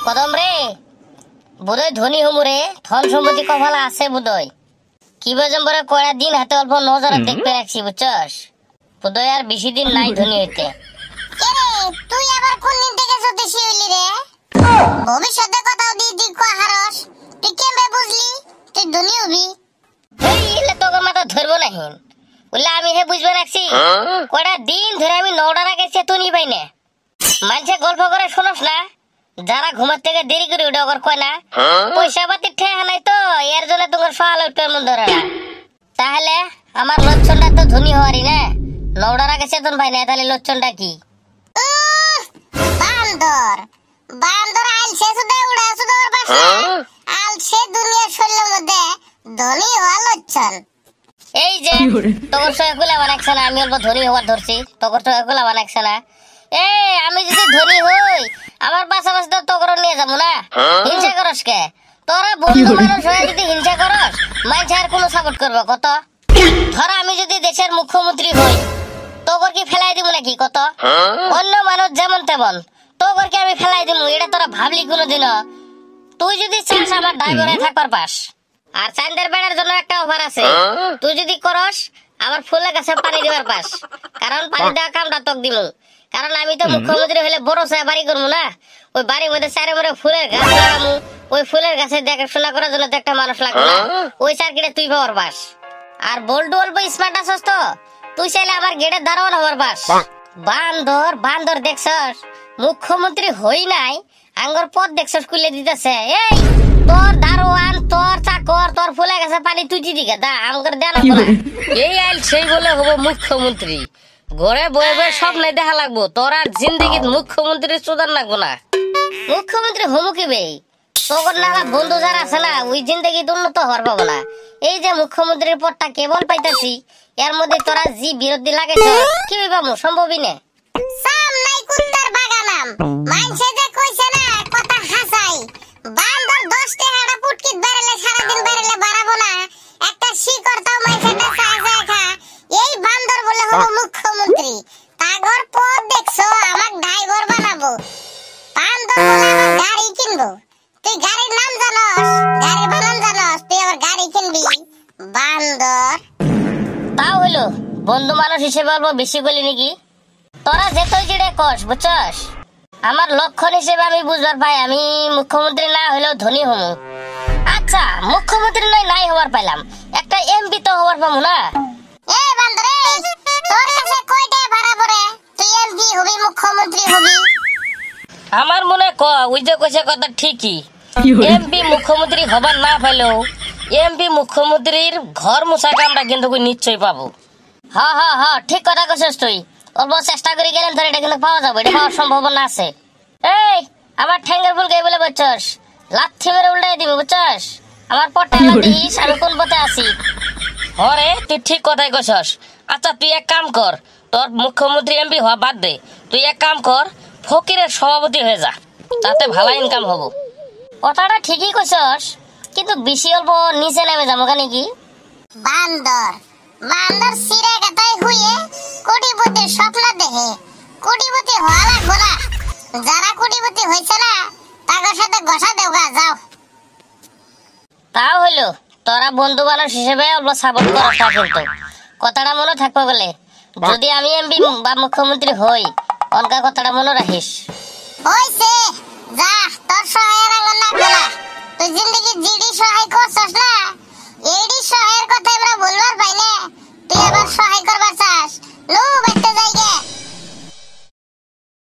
কদম রে বোধহয় ধনী হমু রে, ধন সম্পত্তি কপালে আছে বোধহয়। কি বলছাম বলে কয়টা দিন হাতে অল্প নজরে দেখতে রাখছি বুঝছস, বোধহয় আর বেশি দিন নাই ধনী হইতে। তুই আবার কোন দিন থেকে জ্যোতিষী হইলি রে? ভবিষ্যতে কথাও দি কয় হারস, তুই কেমনে বুঝলি তুই ধনী হবি? এই এলে তোর মাথা ধরবো না হিন, বললে আমি হে বুঝবে রাখছি। কয়টা দিন ধরে আমি নৌডা রাখেছি তুই পাই না। মানুষে গল্প করে শোনস না, যারা ঘুমার থেকে দেরি করে উঠে ওর কয় না পয়সা পাতি ঠেহা নাই তো এর জন্য তোমার সকাল উঠতে মন ধরে না। তাহলে আমার লক্ষণটা তো ধনী হওয়ারই না, নৌডা রাখে চেতন পাই না, তাহলে লক্ষণটা কি? বান্দর বান্দর আলসে সুদে উড়ে সুদে ওর পাশে আলসে দুনিয়ার শরীরের মধ্যে ধনী হওয়ার লক্ষণ। এই যে তোর সঙ্গে গুলা বানাইছে না, আমি অল্প ধনী হওয়ার ধরছি, তোর সঙ্গে গুলা বানাইছে না। আমি যদি ধনী হই আমার পাশাপাশি তো তোর নিয়ে যাবো না, হিংসা করস কে? তোরা বন্ধু মানুষ হয়ে যদি হিংসা করস মানুষ আর কোনো সাপোর্ট করবো কত? ধর আমি যদি দেশের মুখ্যমন্ত্রী হই তোর কি ফেলাই দিব নাকি কত? অন্য মানুষ যেমন তেমন তোর কি আমি ফেলাই দিব? এটা তোরা ভাবলি কোনোদিনও? তুই যদি চাস আমার ড্রাইভারে থাকবার পাস, আর চান্দের বেড়ার জন্য একটা অফার আছে, তুই যদি করস আমার ফুলের কাছে পানি দিবার পাস, কারণ পানি দেওয়া কামটা তোক দিব। কারণ আমি তো মুখ্যমন্ত্রী হলে বড় সাহেব বাড়ি করবো না, ওই বাড়ির মধ্যে চারে মরে ফুলের গাছ লাগামু, ওই ফুলের গাছে দেখাশোনা করার জন্য তো একটা মানুষ লাগবে না, ওই চাকরিটা তুই পাওয়ার পাস। আর বল্টু অল্প স্মার্ট আছস তো, তুই চাইলে আমার গেটের দারোয়ান হবার পাস। বান্দর বান্দর দেখছস মুখ্যমন্ত্রী হই নাই আঙ্গর পদ দেখছস খুলে দিতেছে। এই তোর দারোয়ান তোর চাকর তোর ফুলে গেছে পানি তুই দিদি দা আমগর দেনা বলা। এই আইল সেই বলে হবো মুখ্যমন্ত্রী, ঘরে বয়ে বয়ে সব নাই দেখা লাগবো, তোর আর জিন্দিগিত মুখ্যমন্ত্রী চোদার লাগবো না। মুখ্যমন্ত্রী হমু কি বে? তোর নালা বন্ধু যারা আছে না ওই জিন্দিগিত উন্নত হওয়ার পাবো না। এই যে মুখ্যমন্ত্রীর পদটা কেবল পাইতাছি, এর মধ্যে তোরা জি বিরোধী লাগাইছ কি পাবো? সম্ভবই না। সাম নাই কুত্তার বাগানাম মানছে যে কইছে না কথা হাসাই। বান্দর 10 টাকাটা পুটকিত বেরেলে সারা দিন বেরেলে বাড়াবো না, একটা শিকড়টাও মাইছেটা চাচা খা। এই বান্দর বলে হবো মুখ্যমন্ত্রী, তাগর পদ দেখছো আমাক ড্রাইভার বানাবো। বান্দর বলে আমার গাড়ি কিনবো। তুই গাড়ির নাম জানোস? গাড়ি বানান জানোস? তুই আবার গাড়ি কিনবি? বান্দর তাও হইলো বন্ধু মানুষ হিসেবে অল্প বেশি বলি নাকি? তোরা যেতই যেটা কস বুঝছস, আমার লক্ষণ হিসেবে আমি বুঝবার পাই আমি মুখ্যমন্ত্রী না হইলেও ধনী হমু। আচ্ছা মুখ্যমন্ত্রী নয় নাই হবার পাইলাম, একটা এমপি তো হবার পাবো না? এ বান্দর তোর কাছে কয়টা ভাড়া পড়ে তুই এমপি হবি মুখ্যমন্ত্রী হবি? আমার মনে ওই যে কইছে কথা ঠিকই, এমপি মুখ্যমন্ত্রী হবার না পাইলেও এমপি মুখ্যমন্ত্রীর ঘর মুছা কামটা কিন্তু নিশ্চয়ই পাবো। হ্যাঁ হ্যাঁ হ্যাঁ ঠিক কথা কইছস তুই, অল্প চেষ্টা করে গেলেন ধর এটা কিন্তু পাওয়া যাবে, এটা পাওয়ার সম্ভাবনা আছে। এই আমার ঠ্যাঙ্গের ফুল গাই বলে বুঝছস, লাথি মেরে উল্টাই দিবি বুঝছস, আমার পট্টা দিস আমি কোন পথে আছি। হরে তুই ঠিক কথাই কইছস। আচ্ছা তুই এক কাম কর, তোর মুখ্যমন্ত্রী এমপি হওয়া বাদ দে, তুই এক কাম কর ফকিরের সভাপতি হয়ে যা, তাতে ভালো ইনকাম হবো। কথাটা ঠিকই কইছস, কিন্তু বেশি অল্প নিচে নেমে যাবো কেন কি? বান্দর বান্দর সিরে গাতায় হুয়ে কোটিপতির স্বপ্ন দেখে কোটিপতি হওয়া লাগবো না। যারা কোটিপতি হয়েছে না তাদের সাথে ঘষা দেওয়া যাও। তাও হইলো তোরা বন্ধু মানুষ হিসেবে অল্প সাপোর্ট করাস না, কিন্তু কথাটা মনে থাকবো বলে যদি আমি এমপি বা মুখ্যমন্ত্রী হই অনকা কথাটা মনে রাখিস। হইছে